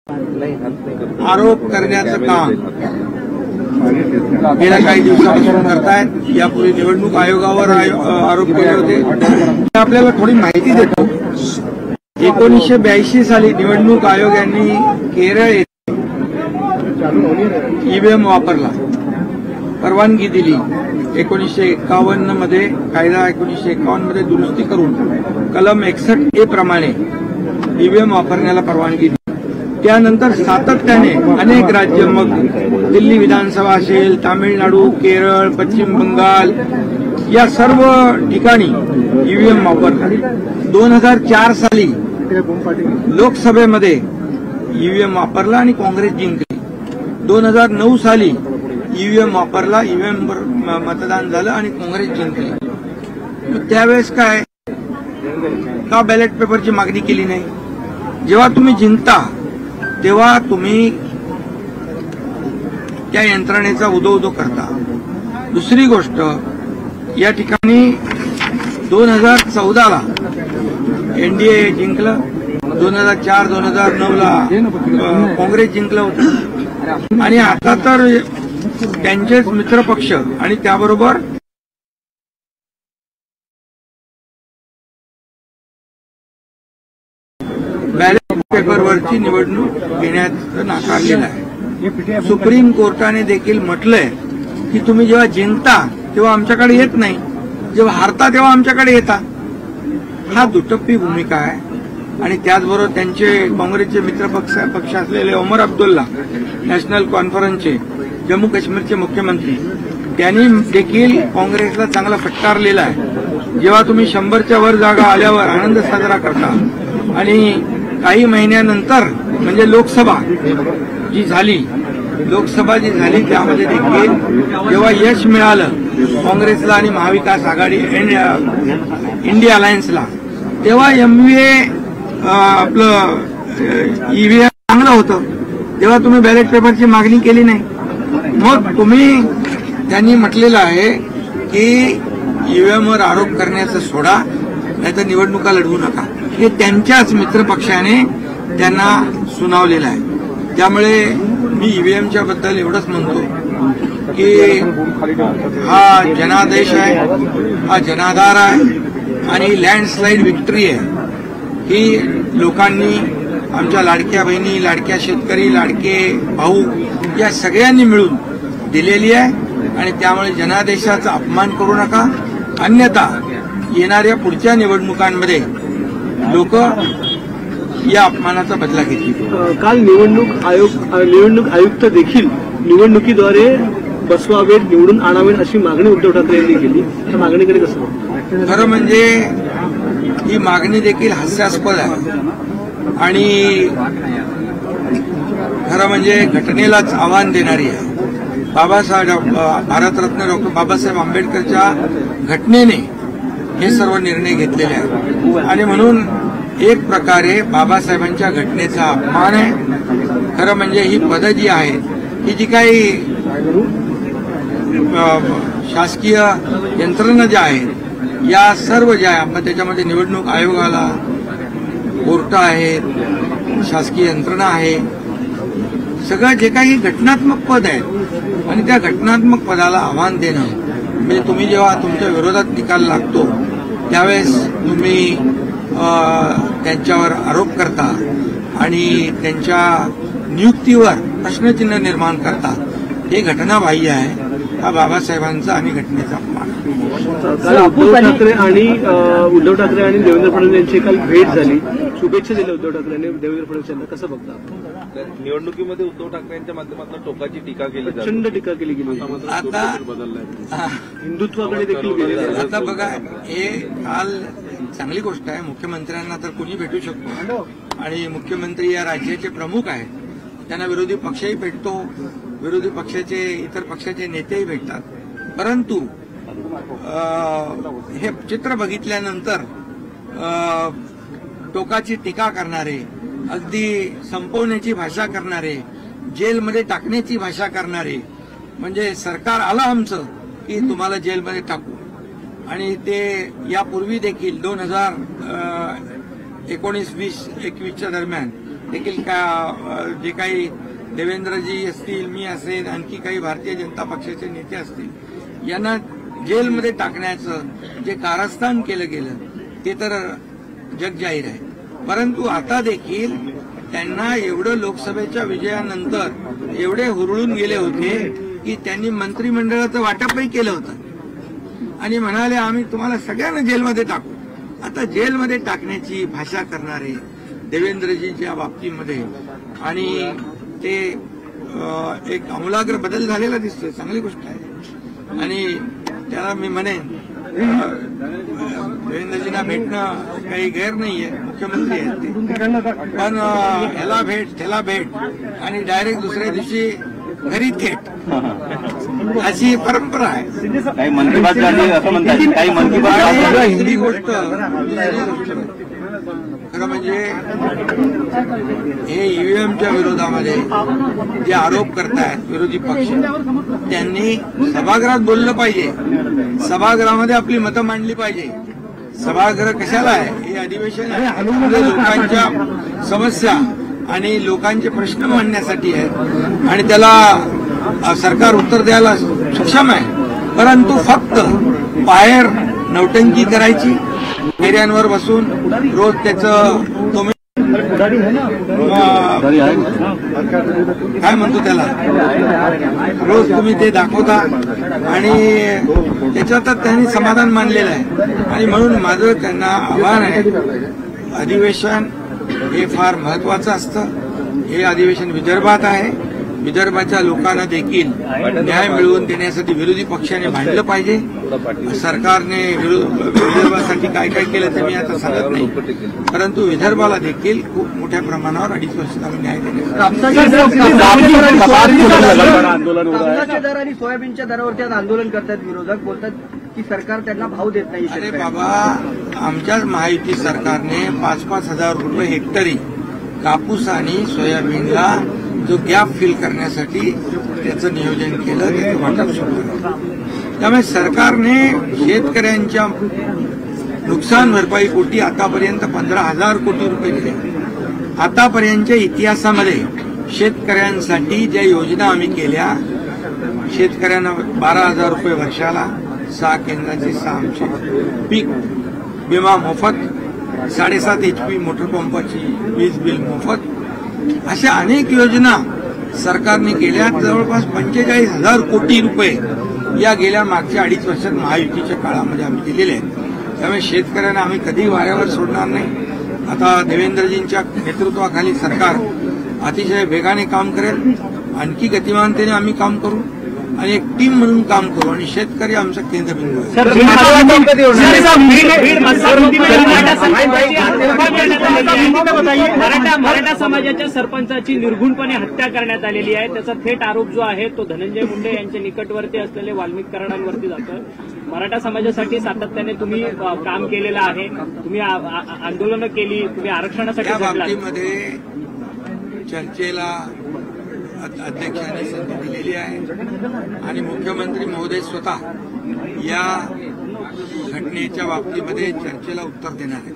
आरोप करण्याचं काम गेल्या काही दिवसापासून करतायत। यापूर्वी निवडणूक आयोगावर आरोप केले होते। आपल्याला थोडी माहिती देतो। 1982 साली निवडणूक आयोग यांनी केरळ येथे ईव्हीएम वापरला, परवानगी दिली। 1951 मध्ये कायदा 1951 मध्ये दुरुस्ती करून कलम 61A प्रमाणे ईव्हीएम वापरण्याला परवानगी दिली। त्यानंतर सातत्याने अनेक राज्य, मग दिल्ली विधानसभा असेल, तामिळनाडू, केरळ, पश्चिम बंगाल या सर्व ठिकाणी ईव्हीएम वापरला। 2004 साली लोकसभेमध्ये ईव्हीएम वापरला आणि काँग्रेस जिंकली। 2009 साली ईव्हीएम वापरला, ईव्हीएमवर मतदान झालं आणि काँग्रेस जिंकली। त्यावेळेस काय का बॅलेट पेपरची मागणी केली नाही? जेव्हा तुम्ही जिंकता तेव्हा तुम्ही त्या यंत्रणेचा उदो करता। दुसरी गोष्ट, या ठिकाणी 2014 ला एनडीए जिंकलं, 2004-2009 ला काँग्रेस जिंकलं होतं आणि आता तर त्यांचेच मित्रपक्ष आणि त्याबरोबर बॅलेट पेपरवरची निवडणूक घेण्याचं नाकारलेलं आहे। सुप्रीम कोर्टाने देखील म्हटलंय की तुम्ही जेव्हा जिंकता तेव्हा आमच्याकडे येत नाही, जेव्हा हारता तेव्हा आमच्याकडे येता। हा दुटप्पी भूमिका आहे। आणि त्याचबरोबर त्यांचे काँग्रेसचे मित्रपक्ष असलेले ओमर अब्दुल्ला, नॅशनल कॉन्फरन्सचे जम्मू काश्मीरचे मुख्यमंत्री, त्यांनी देखील काँग्रेसला चांगला फटकारलेला आहे। जेव्हा तुम्ही 100च्या वर जागा आल्यावर आनंद साजरा करता आणि काही महिन्यानंतर म्हणजे लोकसभा जी झाली त्यामध्ये देखील जेव्हा यश मिळालं काँग्रेसला आणि महाविकास आघाडी इंडिया अलायन्सला, तेव्हा एमव्हीए आपलं ईव्हीएम चांगलं होतं, तेव्हा तुम्ही बॅलेट पेपरची मागणी केली नाही। मग त्यांनी म्हटलेलं आहे की ईव्हीएमवर आरोप करण्याचं सोडा, नाहीतर निवडणुका लढवू नका। हे त्यांच्याच मित्रपक्षाने त्यांना सुनावलेलं आहे। त्यामुळे मी ईव्हीएमच्या बद्दल एवढंच म्हणतो की हा जनादेश आहे, हा जनाधार आहे आणि लँडस्लाईड विक्ट्री आहे। ही लोकांनी, आमच्या लाडक्या बहिणी, लाडक्या शेतकरी, लाडके भाऊ या सगळ्यांनी मिळून दिलेली आहे आणि त्यामुळे जनादेशाचा अपमान करू नका, अन्यथा येणाऱ्या पुढच्या निवडणुकांमध्ये लोक या अपमानाचा बदला घेतील। काल निवडणूक आयुक्त देखील निवडणुकीद्वारे बसवावेत, निवडून आणावेत अशी मागणी उद्धव ठाकरे यांनी केली। त्या मागणीकडे कसं? खरं म्हणजे ही मागणी देखील हास्यास्पद आहे आणि खरं म्हणजे घटनेलाच आव्हान देणारी आहे। भारतरत्न डॉक्टर बाबासाहेब आंबेडकरच्या घटनेने हे सर्व निर्णय घेतलेले आहेत आणि म्हणून एक प्रकारे बाबासाहेबांच्या घटनेचा अपमान आहे। खरं म्हणजे ही पदं जी आहेत, ही जी काही शासकीय यंत्रणा ज्या आहेत, या सर्व ज्या आपण त्याच्यामध्ये निवडणूक आयोगाला, कोर्ट आहेत, शासकीय यंत्रणा आहे, सगळं जे काही घटनात्मक पद आहेत आणि त्या घटनात्मक पदाला आव्हान देणं म्हणजे तुम्ही जेव्हा तुमच्या विरोधात निकाल लागतो त्यावेळेस तुम्ही त्यांच्यावर आरोप करता आणि त्यांच्या नियुक्तीवर प्रश्नचिन्ह निर्माण करता, हे घटनाबाह्य आहे। हा बाबासाहेबांचा आणि घटनेचा अपमान। उद्धव ठाकरे आणि देवेंद्र फडणवीस यांची काल भेट झाली, शुभेच्छा दिल्या उद्धव ठाकरे यांनी देवेंद्र फडणवीस यांना। कसं बघता? निवडणुकीमध्ये उद्धव ठाकरे यांच्या माध्यमातून टोकाची टीका केली, प्रचंड टीका केली गेली। आता हिंदुत्वाकडे देखील गेले। आता बघा, हे काल चांगली गोष्ट आहे। मुख्यमंत्र्यांना तर कुणी भेटू शकतो आणि मुख्यमंत्री या राज्याचे प्रमुख आहेत, त्यांना विरोधी पक्षही भेटतो, विरोधी पक्षाचे इतर पक्षाचे नेतेही भेटतात। परंतु हे चित्र बघितल्यानंतर टोकाची टीका करणारे, अगदी संपवण्याची भाषा करणारे, जेलमध्ये टाकण्याची भाषा करणारे, म्हणजे सरकार आलं आमचं की तुम्हाला जेलमध्ये टाकू, आणि ते यापूर्वी देखील 2019-20-21च्या दरम्यान देखील जे काही देवेंद्रजी असतील, मी असेल, आणखी काही भारतीय जनता पक्षाचे नेते असतील, यांना जेलमध्ये टाकण्याचं जे कारस्थान केलं गेलं ते तर जगजाहीर आहे. परंतु आता देखील त्यांना एवढं लोकसभेच्या विजयानंतर एवढे हुरळून गेले होते की त्यांनी मंत्रिमंडळाचं वाटपही केलं होतं आणि म्हणाले आम्ही तुम्हाला सगळ्यांना जेलमध्ये टाकू. आता जेलमध्ये टाकण्याची भाषा करणारे देवेंद्रजींच्या बाबतीमध्ये आणि ते एक आमूलाग्र बदल झालेला दिसतोय, चांगली गोष्ट आहे. आणि त्याला मी म्हणेन देवेंद्रजींना भेटणं काही गैर नाहीये, मुख्यमंत्री आहेत ते, पण ह्याला भेट त्याला भेट आणि डायरेक्ट दुसऱ्या दिवशी घरी थेट अशी परंपरा आहे. काही मन की बात झाली असं म्हणतात, काही मन की बात ही गोष्ट खरं म्हणजे हे ईव्हीएमच्या विरोधामध्ये जे आरोप करतायत विरोधी पक्ष, त्यांनी सभागृहात बोललं पाहिजे, सभागृहामध्ये आपली मतं मांडली पाहिजे. सभागृह कशाला आहे? हे अधिवेशन लोकांच्या समस्या आणि लोकांचे प्रश्न मांडण्यासाठी आहे आणि त्याला सरकार उत्तर द्यायला सक्षम आहे. परंतु फक्त बाहेर नौटंकी करायची, फेऱ्यांवर बसून रोज त्याचं काय म्हणतो त्याला रोज तुम्ही ते दाखवता आणि त्याच्यातच त्यांनी समाधान मानलेलं आहे. आणि म्हणून माझं त्यांना आव्हान आहे, अधिवेशन हे फार महत्वाचं असतं. हे अधिवेशन विदर्भात आहे, विदर्भाच्या लोकांना देखील न्याय मिळवून देण्यासाठी विरोधी पक्षाने भांडलं पाहिजे. सरकारने विदर्भासाठी काय काय केलं ते मी आता सांगत नाही, परंतु विदर्भाला देखील खूप मोठ्या प्रमाणावर 2.5 वर्षात आम्ही न्याय कापसाचे दर आणि सोयाबीनच्या दरावरती आज आंदोलन करतात विरोधक, बोलतात की सरकार त्यांना भाव देत नाही. अरे बाबा, आमच्याच महायुती सरकारने 5-5 हजार रुपये हेक्टरी कापूस आणि सोयाबीनला जो गॅप फिल करण्यासाठी त्याचं नियोजन केलं, त्याचं वाटप सुरू केलं. त्यामुळे सरकारने शेतकऱ्यांच्या नुकसान भरपाई पोटी आतापर्यंत 15,000 कोटी रुपये दिले. आतापर्यंतच्या इतिहासामध्ये शेतकऱ्यांसाठी ज्या योजना आम्ही केल्या, शेतकऱ्यांना 12,000 रुपये वर्षाला, 6 केंद्राचे 6 आमचे, पीक विमा मोफत, 7.5 HP मोटर पंपाची वीज बिल मोफत, अशा अनेक योजना सरकारने केल्या. जवळपास 45,000 कोटी रुपये या गेल्या मागच्या 2.5 वर्षात महायुतीच्या काळामध्ये आम्ही दिलेले आहेत. त्यामुळे शेतकऱ्यांना आम्ही कधी वाऱ्यावर सोडणार नाही. आता देवेंद्रजींच्या नेतृत्वाखाली सरकार अतिशय वेगाने काम करेल, आणखी गतिमानतेने आम्ही काम करू आणि एक टीम म्हणून काम करू आणि शेतकरी आमचं केंद्रबिंदू आहे. मराठा समाजाच्या सरपंचाची निर्घुणपणे हत्या करण्यात आलेली आहे. त्याचा थेट आरोप जो आहे तो धनंजय मुंडे यांच्या निकटवर्ती असलेले वाल्मिक कराडांवरती जातोय. मराठा समाजासाठी सातत्याने तुम्ही काम केलेलं आहे, तुम्ही आंदोलनं केली, तुम्ही आरक्षणासाठी या बाबतीमध्ये चर्चेला अध्यक्षांनी संधी दिलेली आहे आणि मुख्यमंत्री महोदय स्वतः या घटनेच्या बाबतीमध्ये चर्चेला उत्तर देणार आहेत.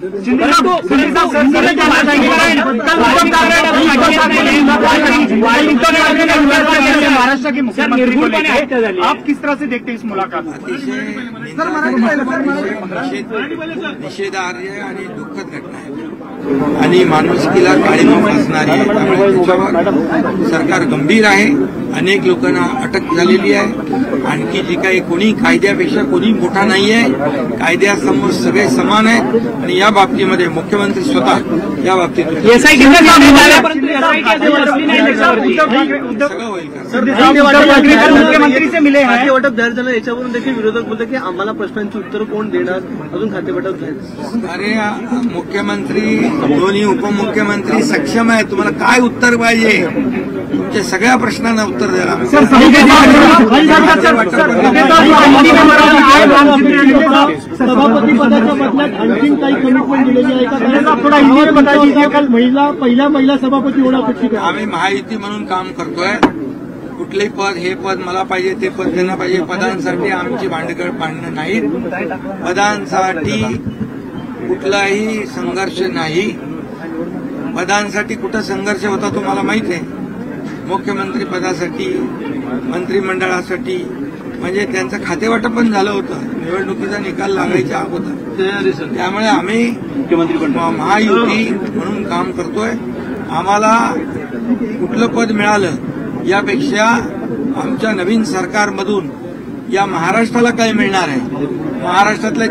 महाराष्ट्र के मुख्यमंत्री आप किस तरह से देखते हैं इस मुलाकात? अतिशय निषेधार्ह आणि दुःखद घटना आहे आणि माणुसकीला काळीमा फासणारी आहे. त्यामुळे त्याच्यावर सरकार गंभीर आहे. अनेक लोकांना अटक झालेली आहे. आणखी जी काही कोणी कायद्यापेक्षा कोणी मोठा नाही आहे, कायद्यासमोर सगळे समान आहेत आणि या बाबतीमध्ये मुख्यमंत्री स्वतः या बाबतीत सगळं होईल का? मुख्यमंत्री से मिले खातेवाटप जाहीर झालं, याच्यावरून देखील विरोधक बोलतात की आम्हाला प्रश्नांची उत्तर कोण देणार, अजून खातेवाटप जाहीर. अरे मुख्यमंत्री, दोन्ही उपमुख्यमंत्री सक्षम आहे. तुम्हाला काय उत्तर पाहिजे? तुमच्या सगळ्या प्रश्नांना उत्तर द्यायला सभापती पदाच्या बदल्यात आणखी काही कमिटमेंट दिलेली आहे का? पहिल्या महिला सभापती होणं अपेक्षित आहे. आम्ही महायुती म्हणून काम करतोय. कुठलंही पद, हे पद मला पाहिजे, ते पद त्यांना पाहिजे, पदांसाठी आमची भांडणं नाहीत. पदांसाठी कुठलाही संघर्ष नाही. पदांसाठी कुठं संघर्ष होता तुम्हाला माहित आहे. मुख्यमंत्री पदासाठी, मंत्रिमंडळासाठी म्हणजे त्यांचं खातेवाटप पण झालं होतं निवडणुकीचा निकाल लागायच्या अगोदर. त्यामुळे आम्ही महायुती म्हणून काम करतोय. आम्हाला कुठलं पद मिळालं यापेक्षा आमच्या नवीन सरकारमधून या महाराष्ट्राला काय मिळणार आहे, महाराष्ट्रातल्या